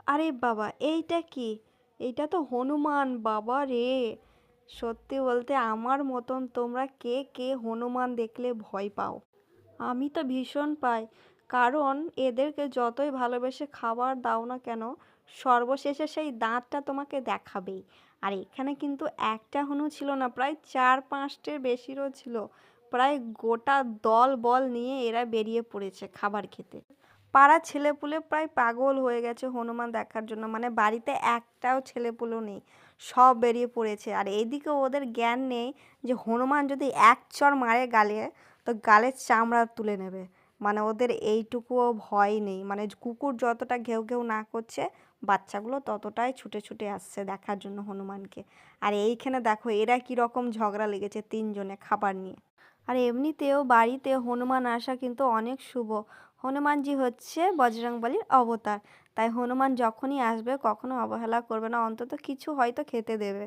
আরে বাবা, এইটা কি? এইটা তো হনুমান, বাবা রে! সত্যি বলতে আমার মতন তোমরা কে কে হনুমান দেখলে ভয় পাও? আমি তো ভীষণ পাই। কারণ এদেরকে যতই ভালোবেসে খাবার দাও না কেন, সর্বশেষে সেই দাঁতটা তোমাকে দেখাবেই। আর এখানে কিন্তু একটা হনু ছিল না, প্রায় ৪-৫টের বেশিরও ছিল। প্রায় গোটা দল বল নিয়ে এরা বেরিয়ে পড়েছে খাবার খেতে। পাড়ার ছেলেপুলে প্রায় পাগল হয়ে গেছে হনুমান দেখার জন্য, মানে বাড়িতে একটাও ছেলেপুলেও নেই, সব বেরিয়ে পড়েছে। আর এইদিকে ওদের জ্ঞান নেই যে হনুমান যদি এক চড় মারে গালে, তো গালের চামড়া তুলে নেবে। মানে ওদের এইটুকুও ভয় নেই, মানে কুকুর যতটা ঘেউ ঘেউ না করছে, বাচ্চাগুলো ততটাই ছুটে ছুটে আসছে দেখার জন্য হনুমানকে। আর এইখানে দেখো এরা কীরকম ঝগড়া লেগেছে তিনজনে খাবার নিয়ে। আর এমনিতেও বাড়িতে হনুমান আসা কিন্তু অনেক শুভ। হনুমানজি হচ্ছে বজরংবলীর অবতার। তাই হনুমান যখনই আসবে কখনো অবহেলা করবে না, অন্তত কিছু হয়তো খেতে দেবে।